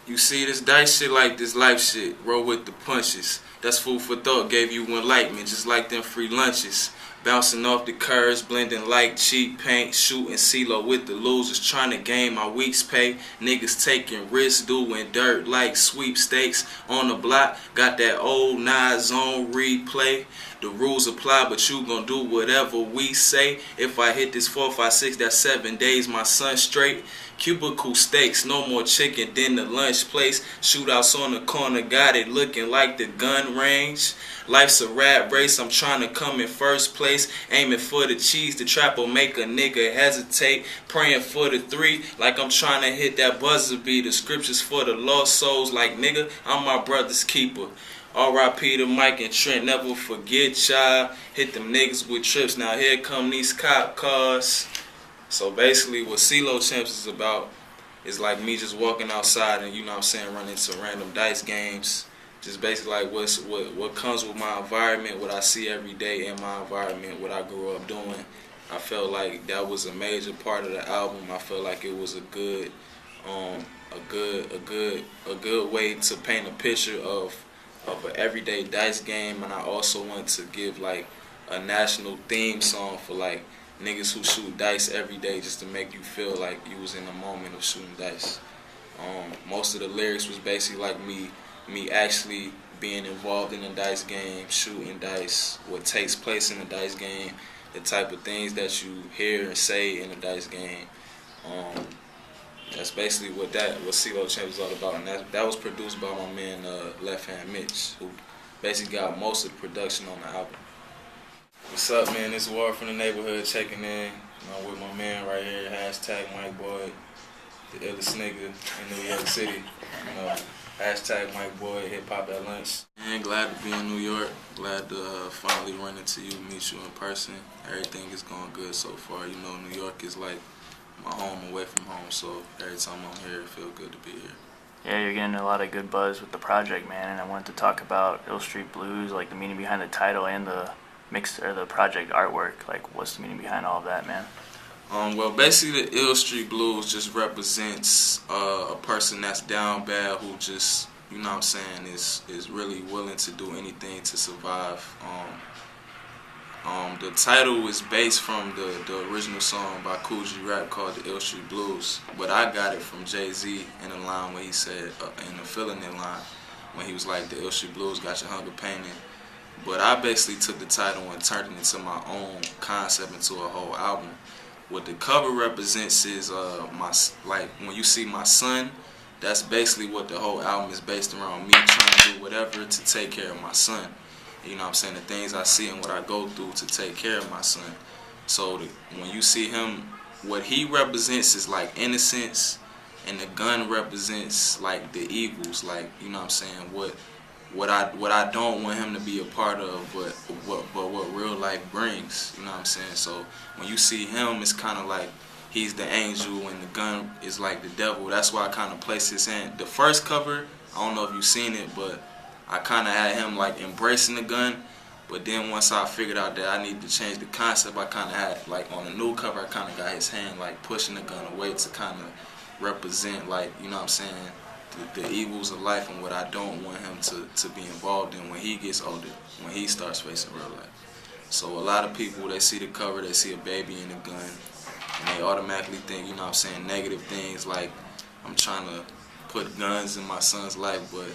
You see this dice shit like this life shit. Roll with the punches. That's food for thought. Gave you enlightenment, just like them free lunches. Bouncing off the curves, blending like cheap paint, shooting Cee-lo with the losers, trying to gain my week's pay. Niggas taking risks, doing dirt like sweepstakes on the block. Got that old M.II.S. on replay. The rules apply, but you gon' do whatever we say. If I hit this 4, 5, 6, that's 7 days, my son straight. Cubicle steaks, no more chicken than the lunch place. Shootouts on the corner, got it looking like the gun range. Life's a rat race, I'm trying to come in first place. Aiming for the cheese, the trap will make a nigga hesitate. Praying for the 3, like I'm trying to hit that buzzer beat. The scriptures for the lost souls, like nigga, I'm my brother's keeper. R.I.P. to Mike and Trent, never forget y'all. Hit them niggas with trips, now here come these cop cars. So basically what Cee-lo Champs is about is like me just walking outside and, you know what I'm saying, running into random dice games. Just basically like what comes with my environment, what I see every day in my environment, what I grew up doing. I felt like that was a major part of the album. I felt like it was a good way to paint a picture of an everyday dice game, and I also wanted to give like a national theme song for like niggas who shoot dice every day, just to make you feel like you was in the moment of shooting dice. Most of the lyrics was basically like me actually being involved in the dice game, shooting dice, what takes place in the dice game, the type of things that you hear and say in the dice game. That's basically what Cee-lo Champs is all about, and that was produced by my man Left Hand Mitch, who basically got most of the production on the album. What's up, man? This is Wara from the neighborhood checking in. I'm with my man right here, hashtag Mike Boy, the illest nigga in New York City. You know, hashtag Mike Boy, hip hop at lunch. And glad to be in New York. Glad to finally run into you, meet you in person. Everything is going good so far. You know, New York is like my home away from home, so every time I'm here, it feels good to be here. Yeah, you're getting a lot of good buzz with the project, man, and I wanted to talk about Ill Street Blues, like the meaning behind the title and the the project artwork. Like, what's the meaning behind all of that, man? Well, basically, the Ill Street Blues just represents a person that's down bad, who just, you know what I'm saying, is really willing to do anything to survive. The title is based from the original song by Kool G Rap called the Ill Street Blues, but I got it from Jay-Z in the line where he said, in the Feeling It line, when he was like, the Ill Street Blues got your hunger painted. But I basically took the title and turned it into my own concept, into a whole album. What the cover represents is like when you see my son, that's basically what the whole album is based around, me trying to do whatever to take care of my son. You know what I'm saying? The things I see and what I go through to take care of my son. So when you see him, what he represents is like innocence, and the gun represents like the evils, like, you know what I'm saying, what I don't want him to be a part of, but what real life brings, you know what I'm saying? So when you see him, it's kind of like he's the angel and the gun is like the devil. That's why I kind of placed his hand. The first cover, I don't know if you've seen it, but I kind of had him like embracing the gun. But then once I figured out that I needed to change the concept, I kind of had, like on the new cover, I kind of got his hand like pushing the gun away to kind of represent, like, you know what I'm saying, the evils of life and what I don't want him to be involved in when he gets older, when he starts facing real life. So a lot of people, they see the cover, they see a baby and a gun, and they automatically think, you know what I'm saying, negative things like I'm trying to put guns in my son's life, but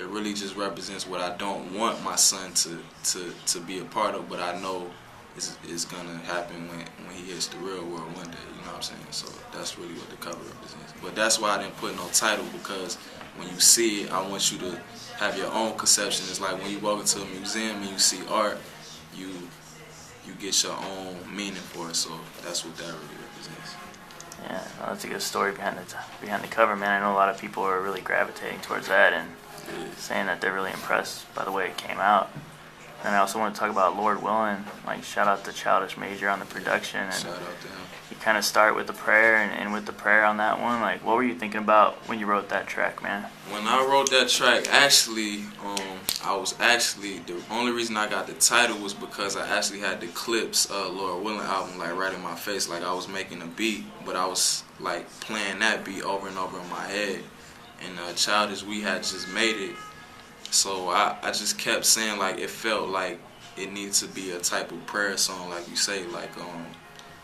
it really just represents what I don't want my son to be a part of, but I know is gonna happen when he hits the real world one day, you know what I'm saying? So that's really what the cover represents. But that's why I didn't put no title, because when you see it, I want you to have your own conception. It's like when you walk into a museum and you see art, you get your own meaning for it, so that's what that really represents. Yeah, well, that's a good story behind the cover, man. I know a lot of people are really gravitating towards that and saying that they're really impressed by the way it came out. And I also want to talk about Lord Willin'. Like, shout out to Childish Major on the production. And shout out to him. You kind of start with the prayer, and with the prayer on that one, like, what were you thinking about when you wrote that track, man? When I wrote that track, actually, the only reason I got the title was because I actually had the Clips Lord Willin' album like right in my face. Like, I was making a beat, but I was like playing that beat over and over in my head. and Childish, we had just made it. So I just kept saying like it felt like it needs to be a type of prayer song, like you say, like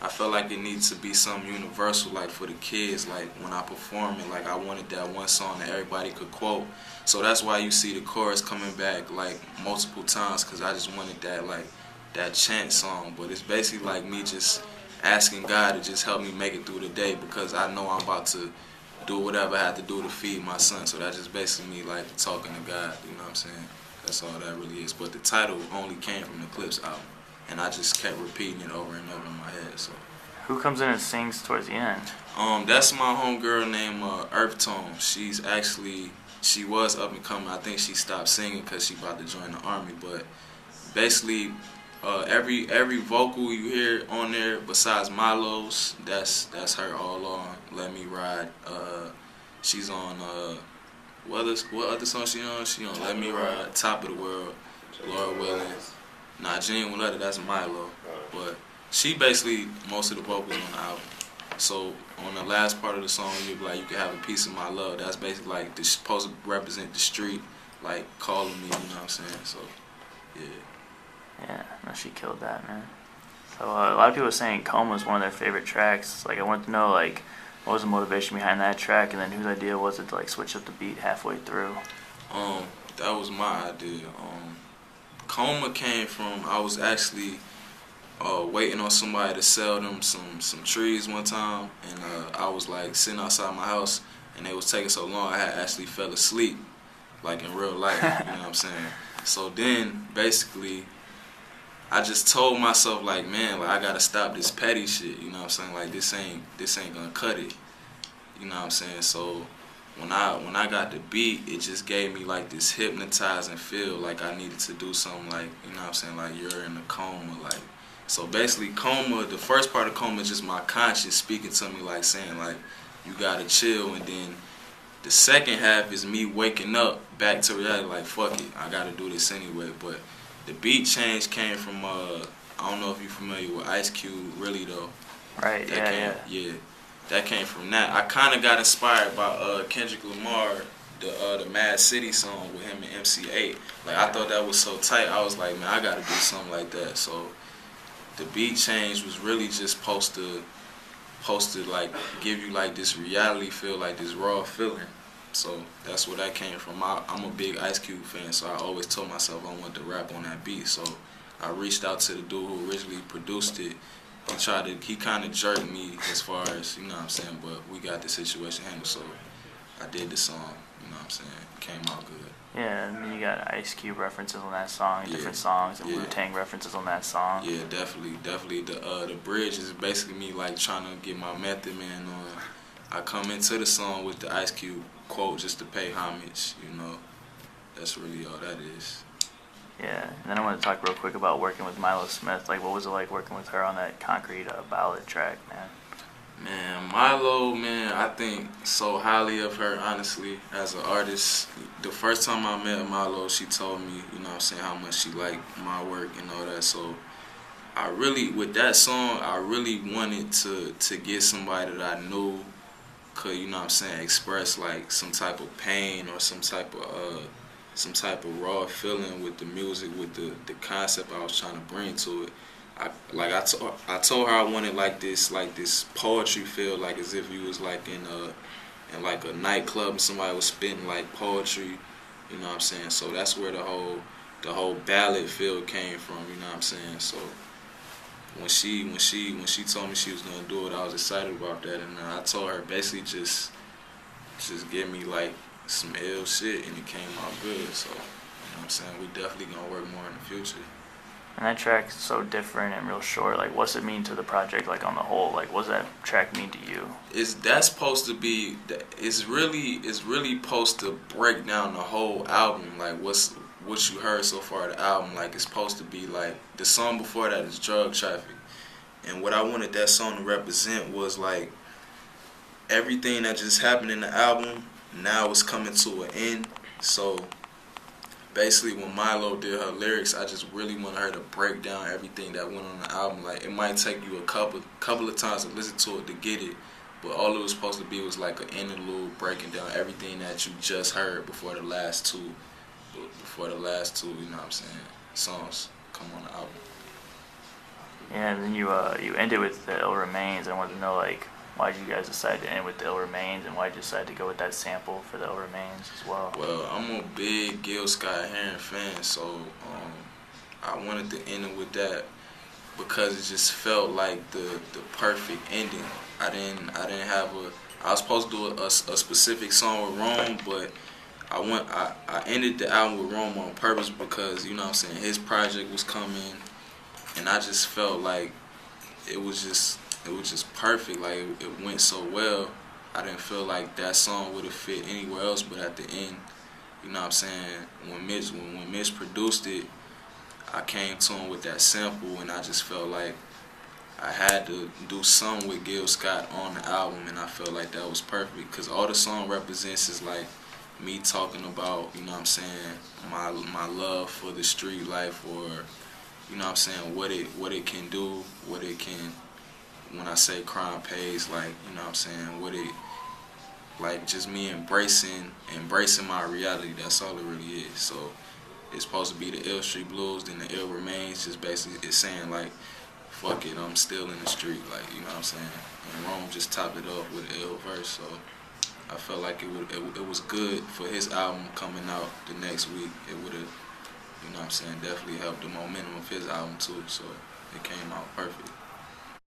I felt like it needs to be something universal, like for the kids, like when I perform it, like I wanted that one song that everybody could quote. So that's why you see the chorus coming back like multiple times, because I just wanted that like that chant song. But it's basically like me just asking God to just help me make it through the day, because I know I'm about to do whatever I have to do to feed my son. So that's just basically me like talking to God, you know what I'm saying? That's all that really is. But the title only came from the Clips album, and I just kept repeating it over and over in my head. So Who comes in and sings towards the end? that's my homegirl named Earth Tone. She was up and coming. I think she stopped singing because she about to join the army. But basically, every vocal you hear on there besides Milo's, that's her all on. Let Me Ride. She's on what other song she on? She on Let Me Ride, Top of the World, Lord Willing. Nah, Genuine Letter, that's Milo. But she basically most of the vocals on the album. So on the last part of the song, you'll be like, you can have a piece of my love. That's basically like this supposed to represent the street, like calling me, you know what I'm saying? So yeah. Yeah, no, she killed that, man. So a lot of people are saying Coma is one of their favorite tracks. Like, I wanted to know, like, what was the motivation behind that track, and then whose idea was it to like switch up the beat halfway through? That was my idea. Coma came from, I was actually waiting on somebody to sell them some trees one time, and I was like sitting outside my house, and it was taking so long I had actually fell asleep, like in real life, you know what I'm saying? So then basically I just told myself like, man, like I gotta stop this petty shit, you know what I'm saying? Like this ain't gonna cut it, you know what I'm saying? So when I got the beat, it just gave me like this hypnotizing feel, like I needed to do something, like, you know what I'm saying, like you're in a coma, like. So basically Coma, the first part of Coma is just my conscience speaking to me, like saying like you gotta chill, and then the second half is me waking up back to reality, like fuck it, I gotta do this anyway. But the beat change came from I don't know if you're familiar with Ice Cube, really though. Right. Yeah. That came from that. I kind of got inspired by Kendrick Lamar, the Mad City song with him and MC8. Like I thought that was so tight. I was like, man, I gotta do something like that. So the beat change was really just supposed to like give you like this reality feel, like this raw feeling. So that's where that came from. I'm a big Ice Cube fan, so I always told myself I wanted to rap on that beat. So I reached out to the dude who originally produced it. He kind of jerked me as far as, you know what I'm saying, but we got the situation handled, so I did the song, you know what I'm saying, it came out good. Yeah, and then you got Ice Cube references on that song, different songs, and Wu-Tang references on that song. Yeah, definitely. The bridge is basically me like trying to get my Method Man on. I come into the song with the Ice Cube quote just to pay homage, you know. That's really all that is. Yeah, and then I want to talk real quick about working with Milo Smith. Like, what was it like working with her on that Concrete ballad track, man? Man, Milo, man, I think so highly of her, honestly, as an artist. The first time I met Milo, she told me, you know what I'm saying, how much she liked my work and all that. So I really, with that song, I really wanted to get somebody that I knew could, you know what I'm saying, express like some type of pain or some type of raw feeling with the music, with the concept I was trying to bring to it. I told her I wanted like this poetry feel, like as if you was like in like a nightclub and somebody was spitting like poetry, you know what I'm saying? So that's where the whole ballad feel came from, you know what I'm saying? So when she told me she was gonna do it, I was excited about that, and I told her basically just give me like some ill shit, and it came out good. So you know what I'm saying, we definitely gonna work more in the future. And that track's so different and real short. Like, what's it mean to the project, like on the whole? Like, what's that track mean to you? That's supposed to be. It's really supposed to break down the whole album. Like what you heard so far of the album. Like it's supposed to be like the song before that is Drug Traffic, and what I wanted that song to represent was like everything that just happened in the album. Now it's coming to an end. So basically when Milo did her lyrics, I just really wanted her to break down everything that went on the album. Like it might take you a couple of times to listen to it to get it, But all it was supposed to be was like an interlude breaking down everything that you just heard before the last two, you know what I'm saying, songs come on the album. Yeah, and then you ended with the Ill Remains. I wanted to know, like, why did you guys decide to end with the Ill Remains, and why did you decide to go with that sample for the Ill Remains as well? Well, I'm a big Gil Scott-Heron fan, so I wanted to end it with that because it just felt like the perfect ending. I was supposed to do a specific song with Rome, but I ended the album with Rome on purpose because, you know what I'm saying, his project was coming, and I just felt like it was just perfect. Like it went so well. I didn't feel like that song would have fit anywhere else, but at the end, you know what I'm saying, when Mitch produced it, I came to him with that sample, and I just felt like I had to do something with Gil Scott on the album, and I felt like that was perfect because all the song represents is like me talking about, you know what I'm saying, my love for the street life, or, you know what I'm saying, what it can do, what it can, when I say crime pays, like, you know what I'm saying, what it, like, just me embracing my reality. That's all it really is. So it's supposed to be the Ill Street Blues, then the Ill Remains, just basically it's saying like, fuck it, I'm still in the street, like, you know what I'm saying. And Rome just topped it off with an ill verse, so I felt like it was good for his album coming out the next week. It would have, you know what I'm saying, definitely helped the momentum of his album too, so it came out perfect.